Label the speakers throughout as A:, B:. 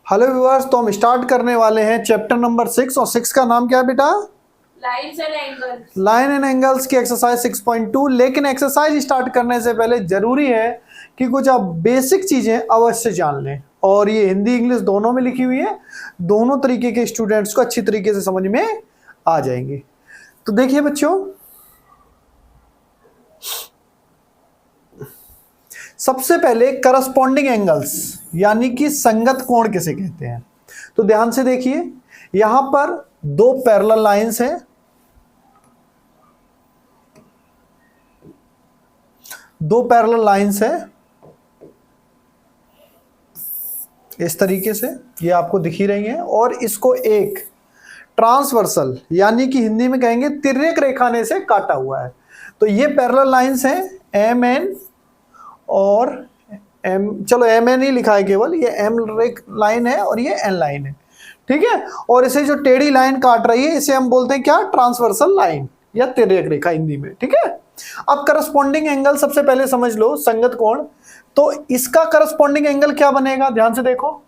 A: Hello viewers, तो हम start करने वाले हैं चैप्टर नंबर 6 और 6 का नाम क्या है बेटा?
B: Lines and angles.
A: Line and angles की एक्सरसाइज 6.2। लेकिन एक्सरसाइज स्टार्ट करने से पहले जरूरी है कि कुछ आप बेसिक चीजें अवश्य जान लें, और ये हिंदी इंग्लिश दोनों में लिखी हुई है। दोनों तरीके के स्टूडेंट्स को अच्छी तरीके से समझ में आ जाएंगे। तो देखिए बच्चों, सबसे पहले करस्पॉन्डिंग एंगल्स यानी कि संगत कोण किसे कहते हैं। तो ध्यान से देखिए, यहां पर दो पैरेलल लाइंस हैं, दो पैरेलल लाइंस है इस तरीके से, ये आपको दिख ही रही हैं, और इसको एक ट्रांसवर्सल यानी कि हिंदी में कहेंगे तिर्यक रेखा ने से काटा हुआ है। तो ये पैरेलल लाइंस हैं एम एन और एम, चलो एम एन ही लिखा है केवल, ये एम लाइन है और ये एन लाइन है, ठीक है। और इसे जो टेढ़ी लाइन काट रही है इसे हम बोलते हैं क्या? ट्रांसवर्सल लाइन या तिर्यक रेखा हिंदी में, ठीक है। अब करस्पॉन्डिंग एंगल सबसे पहले समझ लो, संगत कोण। तो इसका करस्पॉन्डिंग एंगल क्या बनेगा? ध्यान से देखो,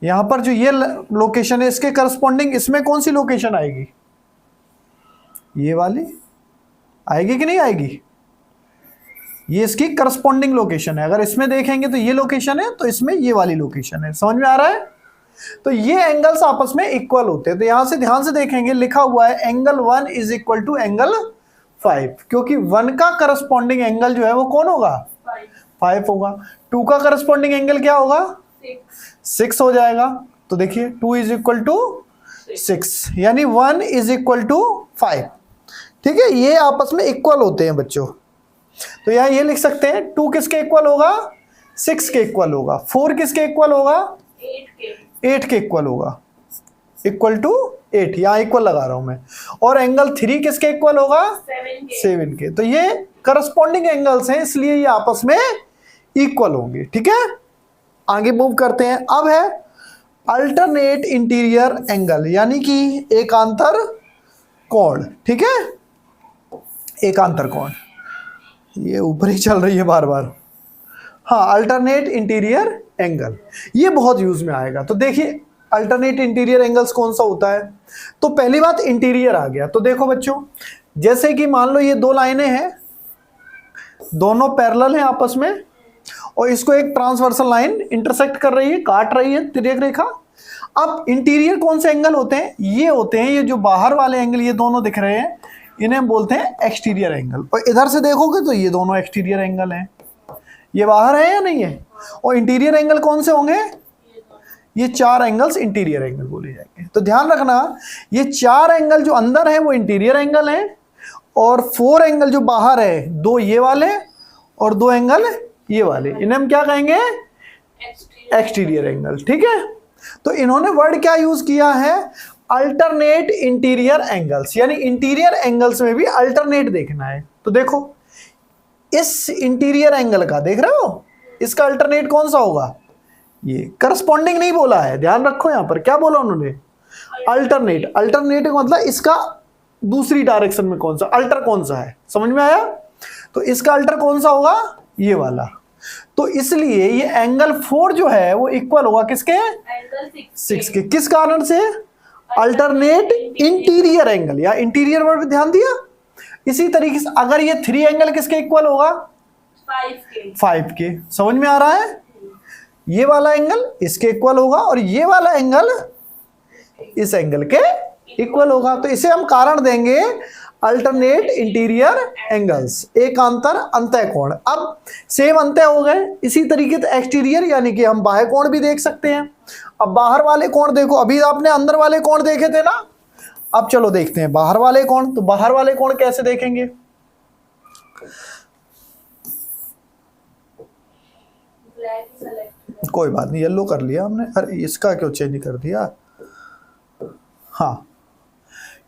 A: यहां पर जो ये लोकेशन है इसके करस्पॉन्डिंग इसमें कौन सी लोकेशन आएगी? ये वाली आएगी कि नहीं आएगी? ये इसकी करस्पॉन्डिंग लोकेशन है। अगर इसमें देखेंगे तो ये लोकेशन है, तो इसमें ये वाली लोकेशन है। समझ में आ रहा है? तो ये एंगल्स आपस में इक्वल होते हैं। तो यहां से ध्यान से देखेंगे, लिखा हुआ है angle 1 is equal to angle 5, क्योंकि 1 का करस्पॉन्डिंग एंगल जो है वो कौन होगा? 5 होगा। 2 का करस्पॉन्डिंग एंगल क्या होगा? 6 हो जाएगा। तो देखिए 2 इज इक्वल टू 6, यानी 1 इज इक्वल टू 5, ठीक है। ये आपस में इक्वल होते हैं बच्चों। तो यहां ये लिख सकते हैं 2 किसके इक्वल होगा? 6 के इक्वल होगा। 4 किसके इक्वल होगा? 8 के इक्वल होगा, इक्वल टू 8, यहां इक्वल लगा रहा हूं मैं। और एंगल 3 किसके इक्वल होगा? 7 के। तो ये करस्पॉन्डिंग एंगल्स हैं, इसलिए ये आपस में इक्वल होंगे, ठीक है। आगे मूव करते हैं। अब है अल्टरनेट इंटीरियर एंगल यानी कि एकांतर कोण, ठीक है। एकांतर कोण, ये ऊपर ही चल रही है बार बार। हाँ, अल्टरनेट इंटीरियर एंगल, ये बहुत यूज में आएगा। तो देखिए अल्टरनेट इंटीरियर एंगल्स कौन सा होता है। तो पहली बात इंटीरियर आ गया। तो देखो बच्चों, जैसे कि मान लो ये दो लाइनें हैं, दोनों पैरेलल हैं आपस में, और इसको एक ट्रांसवर्सल लाइन इंटरसेक्ट कर रही है, काट रही है तिर्यक रेखा। अब इंटीरियर कौन से एंगल होते हैं? ये होते हैं, ये जो बाहर वाले एंगल ये दोनों दिख रहे हैं, इन्हें हम बोलते हैं एक्सटीरियर एंगल। और इधर से देखोगे तो ये दोनों एक्सटीरियर एंगल हैं। ये बाहर है या नहीं है? और इंटीरियर एंगल कौन से होंगे? ये 4 एंगल्स इंटीरियर एंगल बोले जाएंगे। तो ध्यान रखना, ये 4 एंगल जो अंदर है वो इंटीरियर एंगल हैं, और 4 एंगल जो बाहर है, 2 ये वाले और 2 एंगल ये वाले, इन्हें हम क्या कहेंगे? एक्सटीरियर एंगल, ठीक है। तो इन्होंने वर्ड क्या यूज किया है? अल्टरनेट इंटीरियर एंगल्स, यानी इंटीरियर एंगल्स में भी अल्टरनेट देखना है। तो देखो इस इंटीरियर एंगल का देख रहे हो, इसका अल्टरनेट कौन सा होगा? ये करस्पॉन्डिंग नहीं बोला है, ध्यान रखो। यहां पर क्या बोला उन्होंने? अल्टरनेट। अल्टरनेट का मतलब इसका दूसरी डायरेक्शन में कौन सा अल्टर कौन सा है, समझ में आया? तो इसका अल्टर कौन सा होगा? ये वाला। तो इसलिए ये एंगल 4 जो है वो इक्वल होगा किसके?
B: एंगल
A: 6 के। किस कारण से? अल्टरनेट इंटीरियर एंगल, या इंटीरियर वर्ड पे ध्यान दिया। इसी तरीके से अगर ये 3 एंगल किसके इक्वल होगा? 5 के। समझ में आ रहा है? ये वाला एंगल इसके इक्वल होगा, और ये वाला एंगल इस एंगल के इक्वल होगा। तो इसे हम कारण देंगे अल्टरनेट इंटीरियर एंगल्स, एकांतर अंतः कोण। अब सेम अंतः हो गए, इसी तरीके से एक्सटीरियर यानी कि हम बाह्य कोण भी देख सकते हैं। अब बाहर वाले कोण देखो, अभी आपने अंदर वाले कोण देखे थे ना, अब चलो देखते हैं बाहर वाले कोण। तो बाहर वाले कोण कैसे देखेंगे? कोई बात नहीं, येलो कर लिया हमने। अरे इसका क्यों चेंज कर दिया? हाँ,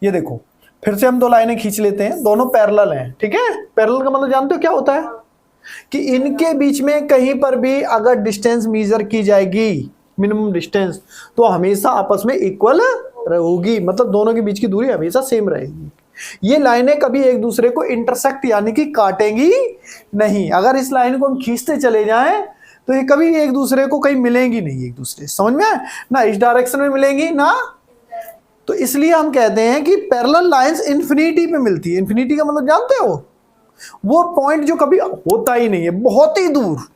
A: ये देखो, फिर से हम 2 लाइनें खींच लेते हैं, दोनों पैरेलल हैं, ठीक है। पैरेलल का मतलब जानते हो क्या होता है? कि इनके बीच में कहीं पर भी अगर डिस्टेंस मेजर की जाएगी, मिनिमम डिस्टेंस, तो हमेशा आपस में इक्वल रहेगी, मतलब दोनों के बीच की दूरी हमेशा सेम रहेगी। ये लाइनें कभी एक दूसरे को इंटरसेक्ट यानी कि काटेंगी नहीं। अगर इस लाइन को हम खींचते चले जाएं तो ये कभी एक दूसरे को कहीं मिलेंगी नहीं, एक दूसरे, समझ में आए ना, इस डायरेक्शन में मिलेंगी ना। तो इसलिए हम कहते हैं कि पैरेलल लाइंस इन्फिनिटी पे मिलती है। इन्फिनिटी का मतलब जानते हो, वो पॉइंट जो कभी होता ही नहीं है, बहुत ही दूर,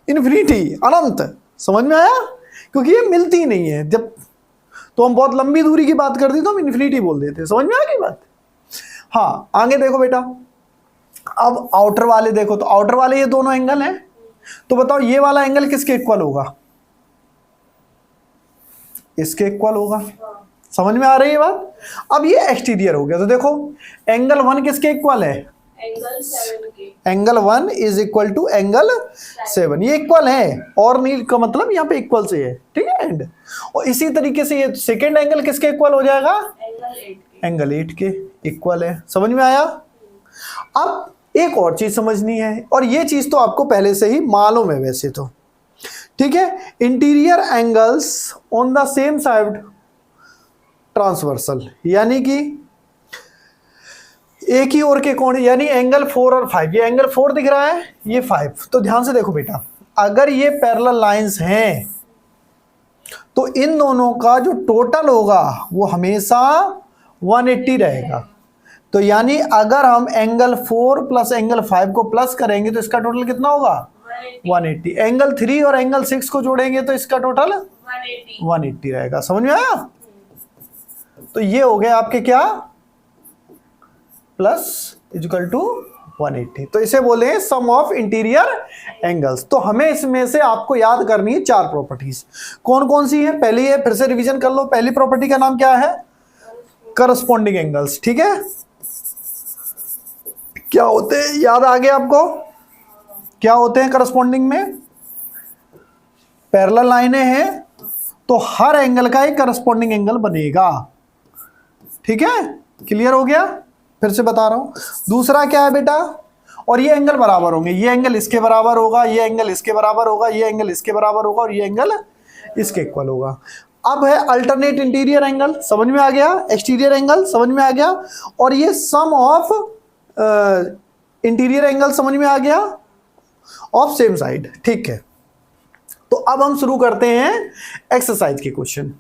A: इन्फिनिटी, अनंत, समझ में आया, क्योंकि ये मिलती ही नहीं है। जब तो हम बहुत लंबी दूरी की बात करते तो हम इन्फिनिटी बोल देते, समझ में आ गई बात। हाँ आगे देखो बेटा, अब आउटर वाले देखो, तो आउटर वाले ये दोनों एंगल हैं, तो बताओ ये वाला एंगल किसके इक्वल होगा, इसके इक्वल होगा, समझ में आ रही है बात। अब ये एक्सटीरियर हो गया, तो देखो एंगल 1 किसके इक्वल है,
B: एंगल 7 के।
A: Angle 1 is equal to angle 7, ये इक्वल है, और नहीं का मतलब यहाँ पे इक्वल से है, ठीक है एंड। और इसी तरीके से ये सेकेंड एंगल किसके इक्वल हो जाएगा,
B: एंगल 8 के।
A: एंगल 8 के इक्वल है, समझ में आया। अब एक और चीज समझनी है, और ये चीज तो आपको पहले से ही मालूम है वैसे तो, ठीक है। Interior angles on the same side transversal, यानी कि एक ही ओर के कोण, यानी एंगल 4 और 5, ये एंगल 4 दिख रहा है, ये 5, तो ध्यान से देखो बेटा, अगर ये पैरेलल लाइंस हैं तो इन दोनों का जो टोटल होगा वो हमेशा 180 रहेगा। तो यानी अगर हम एंगल 4 प्लस एंगल 5 को प्लस करेंगे तो इसका टोटल कितना होगा, 180। एंगल 3 और एंगल 6 को जोड़ेंगे तो इसका टोटल 180 रहेगा, समझ में आया। तो ये हो गए आपके क्या, प्लस इक्वल टू 180, तो इसे बोले हैं सम ऑफ इंटीरियर एंगल्स। तो हमें इसमें से आपको याद करनी है 4 प्रॉपर्टीज, कौन कौन सी है, पहली है, फिर से रिवीजन कर लो, पहली प्रॉपर्टी का नाम क्या है, करस्पॉन्डिंग एंगल्स, ठीक है। क्या होते हैं, याद आ गया आपको, क्या होते हैं करस्पॉन्डिंग में, पैरेलल लाइनें हैं तो हर एंगल का एक करस्पॉन्डिंग एंगल बनेगा, ठीक है, क्लियर हो गया, फिर से बता रहा हूं। दूसरा क्या है बेटा, और ये एंगल बराबर होंगे, ये एंगल इसके बराबर होगा, ये एंगल इसके बराबर होगा, ये एंगल इसके बराबर होगा, और ये एंगल इसके इक्वल होगा। अब है अल्टरनेट इंटीरियर एंगल, समझ में आ गया, एक्सटीरियर एंगल समझ में आ गया, और ये सम ऑफ इंटीरियर एंगल समझ में आ गया ऑफ सेम साइड, ठीक है। तो अब हम शुरू करते हैं एक्सरसाइज के क्वेश्चन।